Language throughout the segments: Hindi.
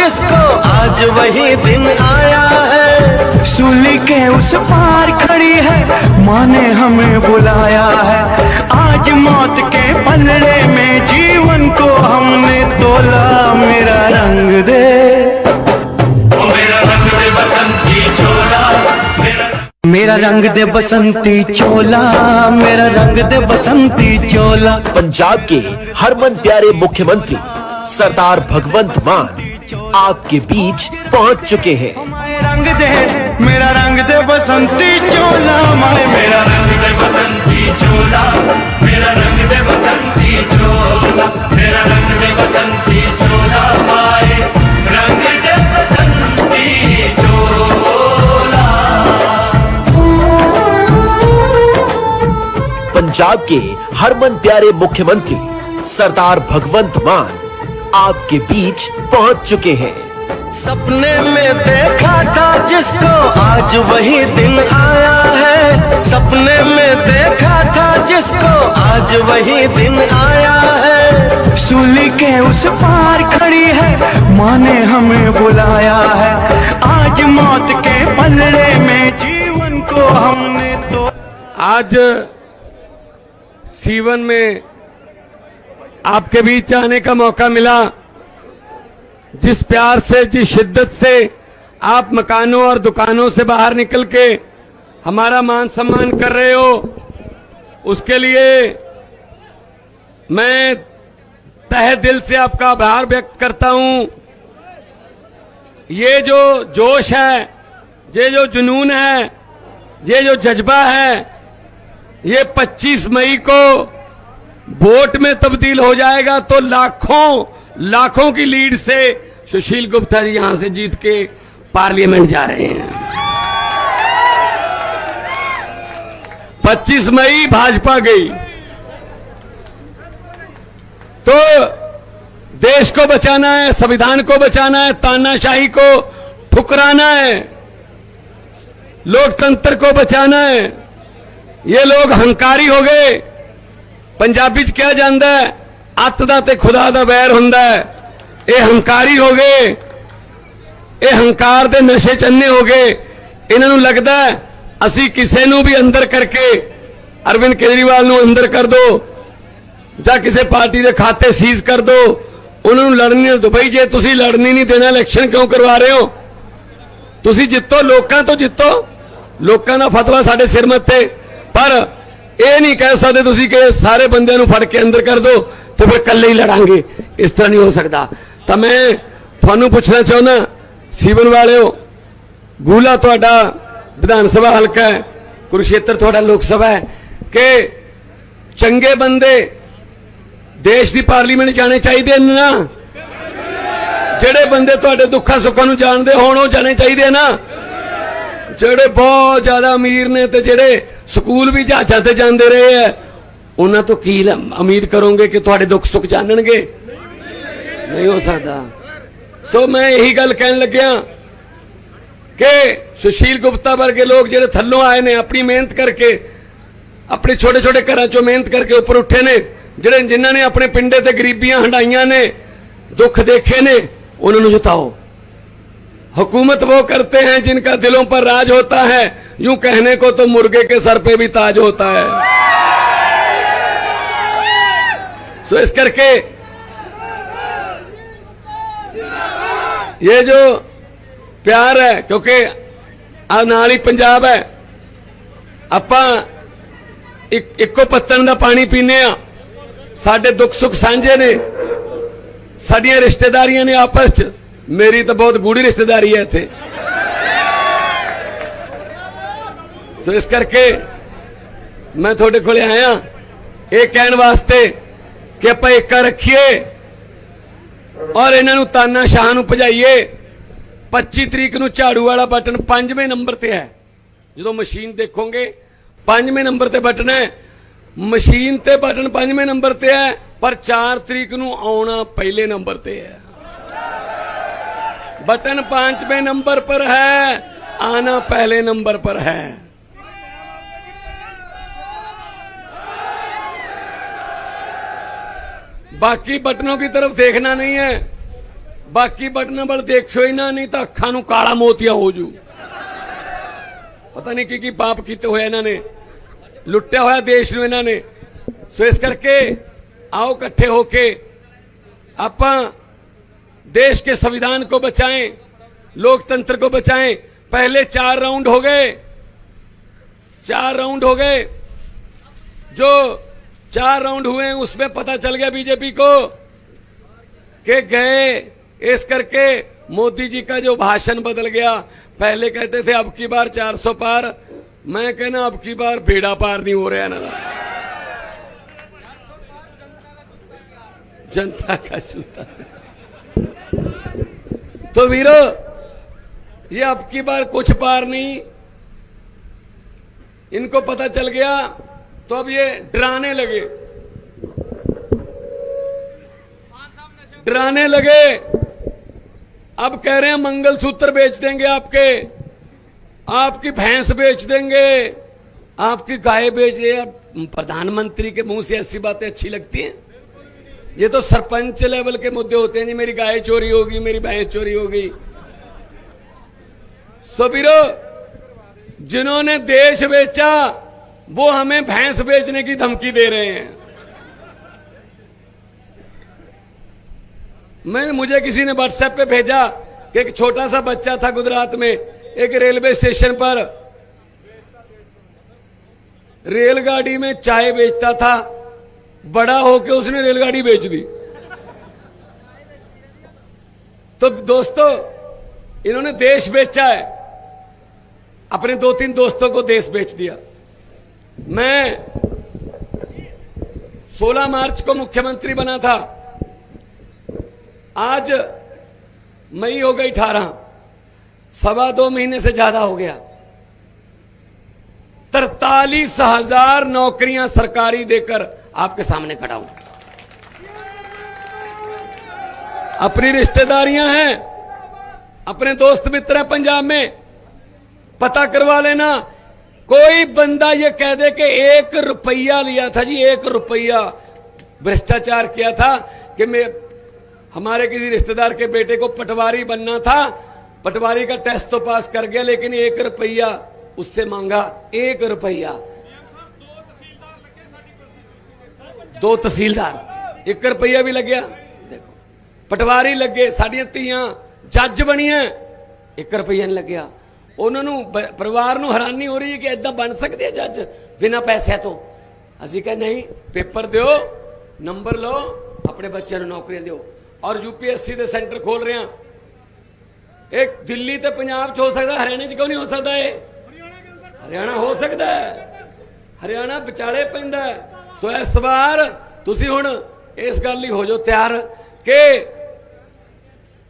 जिसको आज वही दिन आया है। सूली के उस पार खड़ी है माँ ने हमें बुलाया है। आज मौत के पलड़े में जीवन को हमने तोला। मेरा रंग दे, मेरा रंग दे बसंती चोला, मेरा रंग दे बसंती चोला, मेरा रंग दे बसंती चोला। पंजाब के हरमन प्यारे मुख्यमंत्री सरदार भगवंत मान आपके बीच पहुंच चुके हैं। रंग दे, मेरा रंग दे बसंती चोला, मेरा रंग दे बसंती चोला, मेरा रंग दे बसंती चोला, मेरा रंग दे बसंती चोला, माए रंग दे बसंती चोला। पंजाब के हरमन प्यारे मुख्यमंत्री सरदार भगवंत मान आपके बीच पहुंच चुके हैं। सपने में देखा था जिसको आज वही दिन आया है। सपने में देखा था जिसको आज वही दिन आया है। सूली के उस पार खड़ी है माँ ने हमें बुलाया है। आज मौत के पलड़े में जीवन को हमने तो। आज सीवन में आपके बीच आने का मौका मिला। जिस प्यार से, जिस शिद्दत से आप मकानों और दुकानों से बाहर निकल के हमारा मान सम्मान कर रहे हो, उसके लिए मैं तहे दिल से आपका आभार व्यक्त करता हूं। ये जो जोश है, ये जो जुनून है, ये जो जज्बा है, ये 25 मई को वोट में तब्दील हो जाएगा। तो लाखों की लीड से सुशील गुप्ता जी यहां से जीत के पार्लियामेंट जा रहे हैं। 25 मई भाजपा गई तो देश को बचाना है, संविधान को बचाना है, तानाशाही को ठुकराना है, लोकतंत्र को बचाना है। ये लोग हंकारी हो गए। पंजाबी च क्या जानता है, अत दा ते खुदा दा बैर हुंदा है। ये हंकारी हो गए, ये हंकार दे नशे चन्ने हो गए। इन्हां नूं लगदा है असी किसे नूं भी अंदर करके अरविंद केजरीवाल नूं अंदर कर दो जां किसी पार्टी दे खाते सीज कर दो, उन्होंने लड़नी दो। भाई जे तुसी लड़नी नहीं देना, इलेक्शन क्यों करवा रहे हो? तुसी जितो, लोकां तो जितो, लोकां दा फतवा साडे सिर मत्थे। पर यह नहीं कह सकते तुसी कि सारे बंदियां नूं फड़ के अंदर कर दो तो फिर कल्ले ही लड़ांगे। इस तरह नहीं हो सकता। तो मैं थानू पूछना चाहना, सीवन वाले हो, गूला तुहाडा विधान सभा हल्का है, कुरुक्षेत्र तुहाडा लोक सभा है, कि चंगे बंदे देश की पार्लीमेंट जाने चाहिए ना? जेड़े बंदे तुहाडे दुखा सुखा नूं जानदे होण ओह जाने चाहिए ना? जेड़े बहुत ज्यादा अमीर ने ते जेड़े स्कूल भी जहाज़ां ते जांदे रहे हैं, उन्हां तो की उम्मीद करोगे कि तुहाडे दुख सुख जानणगे? नहीं हो सकता। सो मैं यही गल कहन लग्या कि सुशील गुप्ता वर्गे लोग जेड़े थल्लों आए ने, अपनी मेहनत करके, अपने छोटे छोटे घरां चों मेहनत करके ऊपर उठे ने, जेड़े जिन्हां ने अपने पिंडे ते गरीबियां हंडाइयां ने, दुख देखे ने, उन्होंने जिताओ। हुकूमत वो करते हैं जिनका दिलों पर राज होता है। यूं कहने को तो मुर्गे के सर पे भी ताज होता है। सो इस करके ये जो प्यार है, क्योंकि नाल ही पंजाब है, आपां इक्को पत्तन दा पानी पीने आ, साडे दुख सुख सांझे ने, साडियां रिश्तेदारियां ने आपस च। मेरी तो बहुत गूढ़ी रिश्तेदारी है इत्थे। सो इस करके मैं थोड़े कोले आया ये कहने वास्ते कि आपां एका रखिए और इन्हां नूं तानाशाह नूं भजाइए। 25 तरीक नूं झाड़ू वाला बटन 5वें नंबर ते है। जो मशीन देखोगे 5वें नंबर ते बटन है, मशीन ते बटन 5वें नंबर ते है, पर 4 तरीक नूं आउणा पहले नंबर ते है। बटन 5वें नंबर पर है, आना पहले नंबर पर है। बाकी बटनों की तरफ देखना नहीं है। बाकी बटना बल देखो ही ना, नहीं तो अखा नू काला मोतिया हो जू। पता नहीं की पाप किते हुए इन्होंने, लुट्टिया होया देश नू इन्होंने। सो इस करके आओ इकट्ठे होके आपां देश के संविधान को बचाएं, लोकतंत्र को बचाएं। पहले 4 राउंड हो गए, 4 राउंड हो गए। जो 4 राउंड हुए हैं उसमें पता चल गया बीजेपी को कि गए। इस करके मोदी जी का जो भाषण बदल गया। पहले कहते थे अब की बार 400 पार, मैं कहना अब की बार बेड़ा पार नहीं हो रहा ना, जनता का जूता। तो वीरो ये अब की बार कुछ पार नहीं, इनको पता चल गया तो अब ये डराने लगे, डराने लगे। अब कह रहे हैं मंगलसूत्र बेच देंगे आपके, आपकी भैंस बेच देंगे, आपकी गाय बेच देंगे। प्रधानमंत्री के मुंह से ऐसी बातें अच्छी लगती हैं? ये तो सरपंच लेवल के मुद्दे होते हैं जी, मेरी गाय चोरी होगी, मेरी भैंस चोरी होगी। सबीरो जिन्होंने देश बेचा वो हमें भैंस बेचने की धमकी दे रहे हैं। मुझे किसी ने व्हाट्सएप पे भेजा कि एक छोटा सा बच्चा था गुजरात में, एक रेलवे स्टेशन पर रेलगाड़ी में चाय बेचता था, बड़ा होके उसने रेलगाड़ी बेच दी। तो दोस्तों इन्होंने देश बेचा है, अपने 2-3 दोस्तों को देश बेच दिया। मैं 16 मार्च को मुख्यमंत्री बना था, आज मई हो गई 18, 2.25 महीने से ज्यादा हो गया। 43,000 नौकरियां सरकारी देकर आपके सामने खड़ा हूं। अपनी रिश्तेदारियां हैं, अपने दोस्त मित्र हैं पंजाब में, पता करवा लेना। कोई बंदा ये कह दे कि 1 रुपया लिया था जी, 1 रुपया भ्रष्टाचार किया था कि हमारे किसी रिश्तेदार के बेटे को पटवारी बनना था, पटवारी का टेस्ट तो पास कर गया लेकिन 1 रुपया उससे मांगा, 1 रुपया। 2 तहसीलदार, 1 रुपया भी लग गया। देखो पटवारी लग गए, साड़ियां तियां जज बनिया, 1 रुपया नहीं लग गया। उन्होंने परिवार ਨੂੰ हैरानी हो रही है कि ऐदा बन सकते हैं जज बिना पैसे तो। ਅਸੀਂ कह नहीं, पेपर दो, नंबर लो, अपने बच्चों ਨੂੰ नौकरियां दो। और यूपीएससी के सेंटर खोल रहे हैं, एक दिल्ली ते पंजाब च हो सकता, हरियाणा च क्यों नहीं हो सकता? है हरियाणा हो सकता है, हरियाणा विचाले पैंदा है। सो इस बार तुसी हुण इस गल लई हो जाओ तैयार कि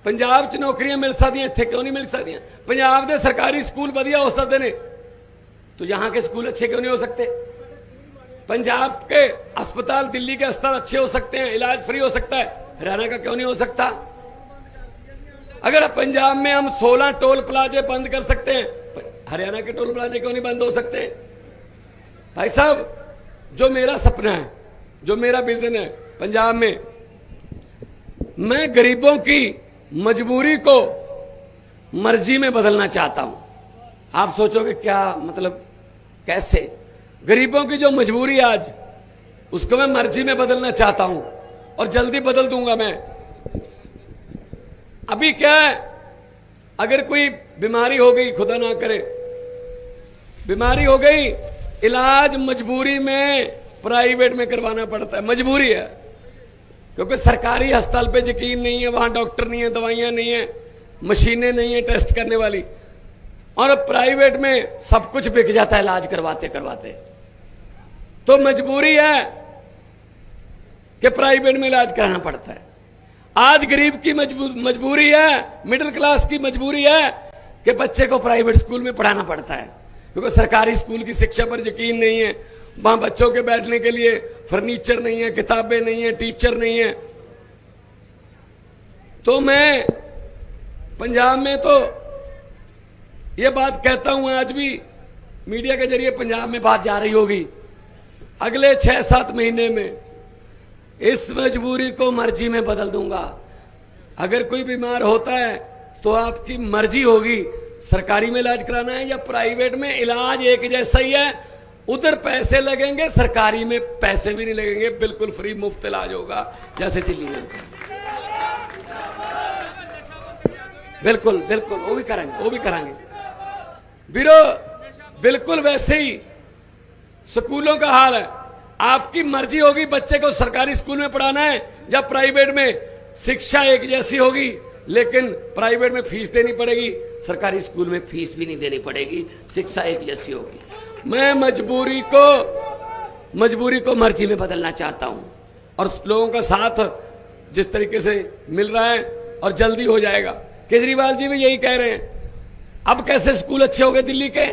पंजाब च नौकरियां मिल सकदियां, इत्थे क्यों नहीं मिल सकदियां? पंजाब के सरकारी स्कूल वधिया हो सकते हैं तो यहाँ के स्कूल अच्छे क्यों नहीं हो सकते? पंजाब के अस्पताल, दिल्ली के अस्पताल अच्छे हो सकते हैं, इलाज फ्री हो सकता है, हरियाणा का क्यों नहीं हो सकता? अगर पंजाब में हम 16 टोल प्लाजे बंद कर सकते हैं, हरियाणा के टोल प्लाजे क्यों नहीं बंद हो सकते? भाई साहब, जो मेरा सपना है, जो मेरा विजन है पंजाब में, मैं गरीबों की मजबूरी को मर्जी में बदलना चाहता हूं। आप सोचोगे क्या मतलब, कैसे? गरीबों की जो मजबूरी आज, उसको मैं मर्जी में बदलना चाहता हूं और जल्दी बदल दूंगा मैं। अभी क्या है, अगर कोई बीमारी हो गई, खुदा ना करे बीमारी हो गई, इलाज मजबूरी में प्राइवेट में करवाना पड़ता है, मजबूरी है, क्योंकि सरकारी अस्पताल पे यकीन नहीं है, वहां डॉक्टर नहीं है, दवाइयां नहीं है, मशीनें नहीं है टेस्ट करने वाली, और प्राइवेट में सब कुछ बिक जाता है इलाज करवाते करवाते। तो मजबूरी है कि प्राइवेट में इलाज कराना पड़ता है। आज गरीब की मजबूरी है, मिडिल क्लास की मजबूरी है कि बच्चे को प्राइवेट स्कूल में पढ़ाना पड़ता है, क्योंकि सरकारी स्कूल की शिक्षा पर यकीन नहीं है, वहां बच्चों के बैठने के लिए फर्नीचर नहीं है, किताबें नहीं है, टीचर नहीं है। तो मैं पंजाब में तो ये बात कहता हूं, आज भी मीडिया के जरिए पंजाब में बात जा रही होगी, अगले 6-7 महीने में इस मजबूरी को मर्जी में बदल दूंगा। अगर कोई बीमार होता है तो आपकी मर्जी होगी सरकारी में इलाज कराना है या प्राइवेट में। इलाज एक जैसा ही है, उधर पैसे लगेंगे, सरकारी में पैसे भी नहीं लगेंगे, बिल्कुल फ्री मुफ्त इलाज होगा जैसे दिल्ली में। बिल्कुल बिल्कुल वो भी करेंगे बीरो, बिल्कुल वैसे ही स्कूलों का हाल है। आपकी मर्जी होगी बच्चे को सरकारी स्कूल में पढ़ाना है या प्राइवेट में, शिक्षा एक जैसी होगी, लेकिन प्राइवेट में फीस देनी पड़ेगी, सरकारी स्कूल में फीस भी नहीं देनी पड़ेगी, शिक्षा एक जैसी होगी। मैं मजबूरी को मर्जी में बदलना चाहता हूं और लोगों का साथ जिस तरीके से मिल रहा है और जल्दी हो जाएगा। केजरीवाल जी भी यही कह रहे हैं। अब कैसे स्कूल अच्छे हो गए दिल्ली के,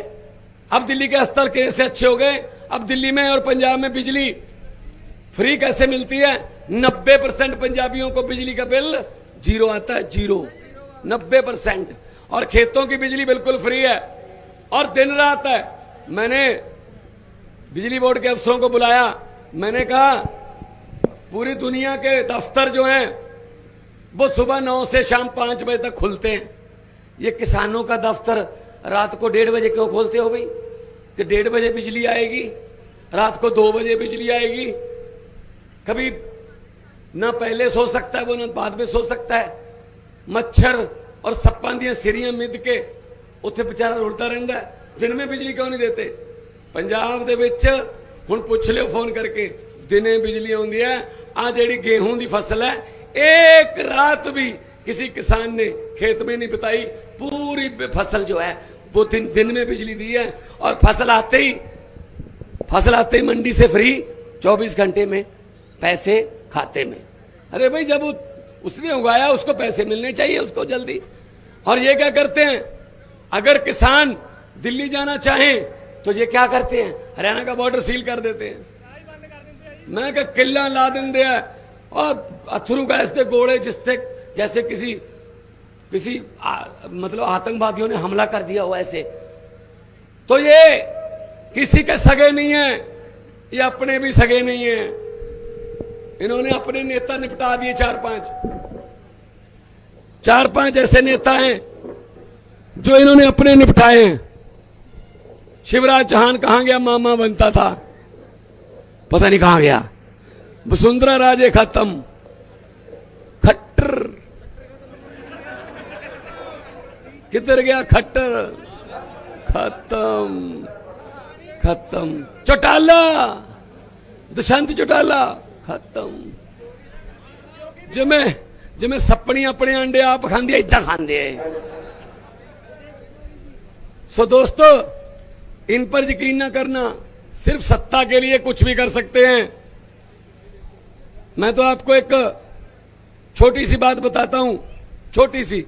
अब दिल्ली के अस्पताल कैसे अच्छे हो गए, अब दिल्ली में और पंजाब में बिजली फ्री कैसे मिलती है। 90% पंजाबियों को बिजली का बिल जीरो आता है, जीरो 90%। और खेतों की बिजली बिल्कुल फ्री है और दिन रात है। मैंने बिजली बोर्ड के अफसरों को बुलाया, मैंने कहा पूरी दुनिया के दफ्तर जो हैं वो सुबह 9 से शाम 5 बजे तक खुलते हैं, ये किसानों का दफ्तर रात को 1:30 बजे क्यों खोलते हो भाई? कि 1:30 बजे बिजली आएगी, रात को 2 बजे बिजली आएगी, कभी ना पहले सो सकता है वो ना बाद में सो सकता है। मच्छर और सप्पां ਦੀਆਂ ਸਿਰੀਆਂ ਮਿੱਧ ਕੇ ਉੱਥੇ बेचारा रुलता रहता है। दिन में बिजली क्यों नहीं देते? पंजाब ਦੇ ਵਿੱਚ ਹੁਣ ਪੁੱਛ ਲਿਓ फोन करके, दिने बिजली आउंदी है। आ ਜਿਹੜੀ गेहूं ਦੀ फसल है, एक रात भी किसी किसान ने खेत में नहीं बिताई, पूरी फसल जो है वो दिन में बिजली दी है। और फसल आते ही मंडी से फ्री, 24 घंटे में पैसे खाते में। अरे भाई जब उसने उगाया उसको पैसे मिलने चाहिए उसको जल्दी। और ये क्या करते हैं, अगर किसान दिल्ली जाना चाहें तो ये क्या करते हैं, हरियाणा का बॉर्डर सील कर देते हैं। मैं क्या किला ला देंगे और अथरू गैस के गोले जिससे जैसे किसी मतलब आतंकवादियों ने हमला कर दिया हो ऐसे। तो ये किसी के सगे नहीं है, ये अपने भी सगे नहीं है। इन्होंने अपने नेता निपटा दिए, 4-5 ऐसे नेता हैं जो इन्होंने अपने निपटाए हैं। शिवराज चौहान कहां गया, मामा बनता था, पता नहीं कहां गया। वसुंधरा राजे खत्म, खट्टर किधर गया, खट्टर खत्म। चौटाला, दुष्यंत चौटाला खत्म। जिमें सपनी अपने अंडे आप खांदे इदा खांदे। सो दोस्तों, इन पर यकीन न करना, सिर्फ सत्ता के लिए कुछ भी कर सकते हैं। मैं तो आपको एक छोटी सी बात बताता हूं, छोटी सी,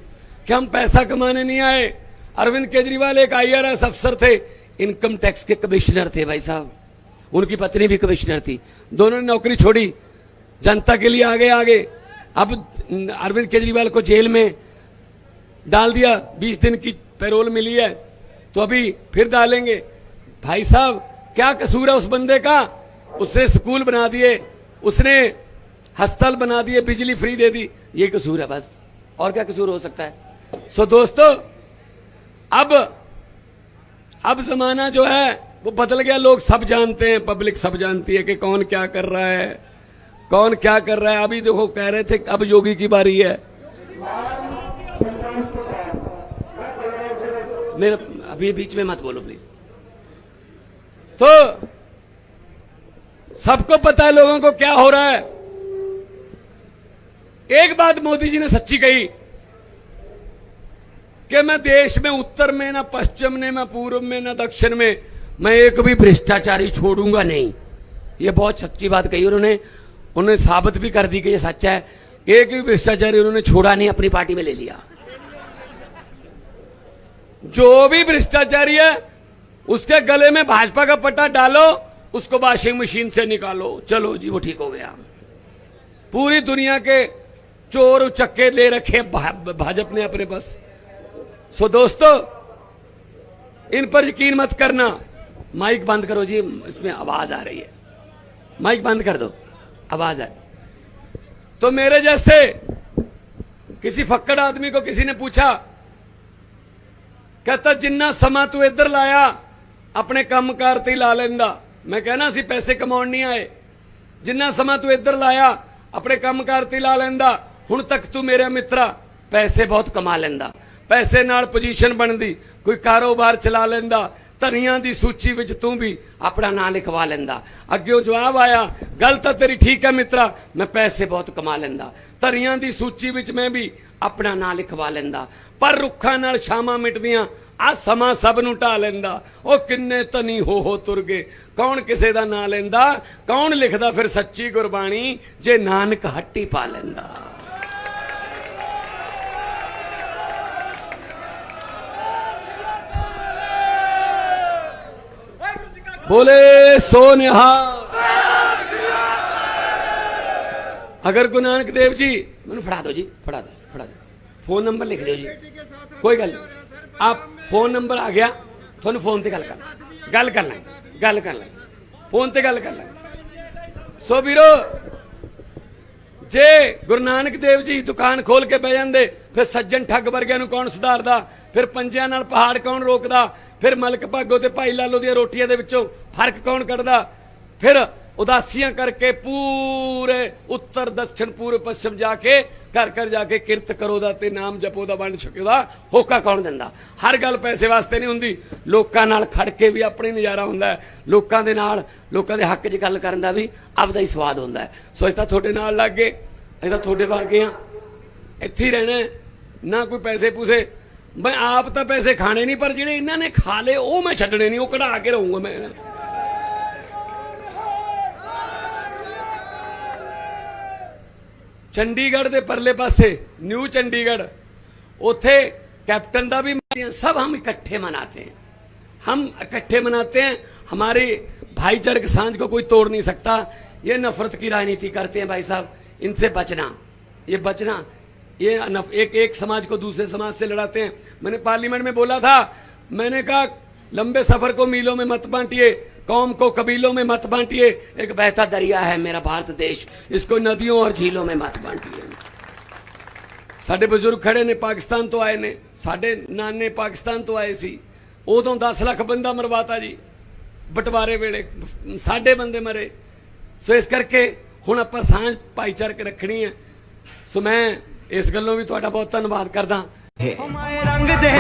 कि हम पैसा कमाने नहीं आए। अरविंद केजरीवाल एक IRS अफसर थे, इनकम टैक्स के कमिश्नर थे भाई साहब, उनकी पत्नी भी कमिश्नर थी, दोनों ने नौकरी छोड़ी, जनता के लिए आगे। अब अरविंद केजरीवाल को जेल में डाल दिया, 20 दिन की पैरोल मिली है, तो अभी फिर डालेंगे। भाई साहब क्या कसूर है उस बंदे का? उसने स्कूल बना दिए, उसने अस्पताल बना दिए, बिजली फ्री दे दी, ये कसूर है बस, और क्या कसूर हो सकता है? सो दोस्तों, अब जमाना जो है वो बदल गया। लोग सब जानते हैं, पब्लिक सब जानती है कि कौन क्या कर रहा है, कौन क्या कर रहा है। अभी देखो कह रहे थे अब योगी की बारी है। मेरे अभी बीच में मत बोलो प्लीज। तो सबको पता है लोगों को क्या हो रहा है। एक बात मोदी जी ने सच्ची कही कि मैं देश में उत्तर में, ना पश्चिम में, ना पूर्व में, ना दक्षिण में, मैं एक भी भ्रष्टाचारी छोड़ूंगा नहीं। ये बहुत सच्ची बात कही उन्होंने साबित भी कर दी कि ये सच है। एक भी भ्रष्टाचारी उन्होंने छोड़ा नहीं, अपनी पार्टी में ले लिया। जो भी भ्रष्टाचारी है उसके गले में भाजपा का पट्टा डालो, उसको वॉशिंग मशीन से निकालो, चलो जी वो ठीक हो गया। पूरी दुनिया के चोर उचक्के ले रखे भाजपा ने अपने पास। सो दोस्तों, इन पर यकीन मत करना। माइक बंद करो जी, इसमें आवाज आ रही है, माइक बंद कर दो, आवाज आ रही। तो मेरे जैसे किसी फक्कड़ आदमी को किसी ने पूछा, कहता जिन्ना समा तू इधर लाया अपने काम कार ते ला लेंदा। मैं कहना सी पैसे कमाउण नहीं आए, जिन्ना समा तू इधर लाया अपने काम कार ते ला लेंदा। हुण तक तू मेरा मित्रा पैसे बहुत कमा लेंदा, पैसे नाल पोजीशन बनदी, कोई कारोबार चला लेंदा, धनिया की सूची विच तू भी अपना नाम लिखवा लेंदा। अग्गों जवाब आया, गल तो तेरी ठीक है मित्रा, मैं पैसे बहुत कमा लेंदा, धनिया की सूची विच मैं भी अपना नाम लिखवा लेंदा, पर रुखां नाल छावां मिटदियां आ समा सब नूं ढा लेंदा। ओ किन्ने धनी हो तुर गए, कौन किसे दा नाम लेंदा, कौन लिखदा फिर सच्ची गुरबाणी जे नानक हट्टी पा लेंदा। बोले सो निहाल। अगर गुरु नानक देव जी, मैंने फड़ा दो जी, फड़ा दो, फोन नंबर लिख दो जी, कोई गल नहीं, आप फोन नंबर आ गया, थोनू फोन ते गल कर लें, फोन ते गल कर लें। सो वीरो, जे गुरु नानक देव जी दुकान खोल के बह जाते, फिर सज्जन ठग वर्गिਆਂ ਨੂੰ कौन सुधारदा, फिर पंजिਆਂ ਨਾਲ पहाड़ कौन रोकदा, फिर मलक भागो ते भाई लालो दी रोटियां दे विचों फर्क कौन कढदा, फिर उदासियां करके पूरे उत्तर दक्षिण पूर्व पश्चिम जाके घर घर जाके किरत करो दा ते नाम जपो दा वंड छको दा होका कौन दिंदा। हर गल पैसे वास्ते नहीं हुंदी, लोकां नाल खड़ के भी अपनी नज़ारा हुंदा है, लोकां दे नाल लोकां दे हक 'च गल करन दा भी आपदा ही स्वाद हुंदा है। सो असीं तां तुहाडे नाल लग गए, असीं तां तुहाडे वर्गे हां, इत्थे ही रहना ना कोई पैसे पूसे। मैं आप तो पैसे खाने नहीं, पर जिहड़े इन्हां ने खा ले वो मैं छड्डने नहीं, वो कढ़ा के रहूंगा मैं। चंडीगढ़ के परले पासे न्यू चंडीगढ़, उथे कैप्टन का भी सब हम इकट्ठे मनाते हैं, हम इकट्ठे मनाते हैं। हमारी भाईचारक सांझ को कोई तोड़ नहीं सकता। ये नफरत की राजनीति करते हैं भाई साहब, इनसे बचना, ये बचना, ये एक समाज को दूसरे समाज से लड़ाते हैं। मैंने पार्लियामेंट में बोला था, मैंने कहा लंबे सफर को मीलों में मत बांटिए, कौम को कबीलों में मत बांटिए, एक बहता दरिया है मेरा भारत देश, इसको नदियों और झीलों में मत बांटिए। साडे बुजुर्ग खड़े ने, पाकिस्तान तो आए ने, साडे नाने पाकिस्तान तो आए सी, उदों 10 लाख बंदा मरवाता जी, बंटवारे वेले साडे बंदे मरे। सो इस करके हुण आपां सांझ भाईचारक रखनी है। सो मैं इस गल्लों भी तुहाडा बहुत धन्नवाद करदा। रंग दे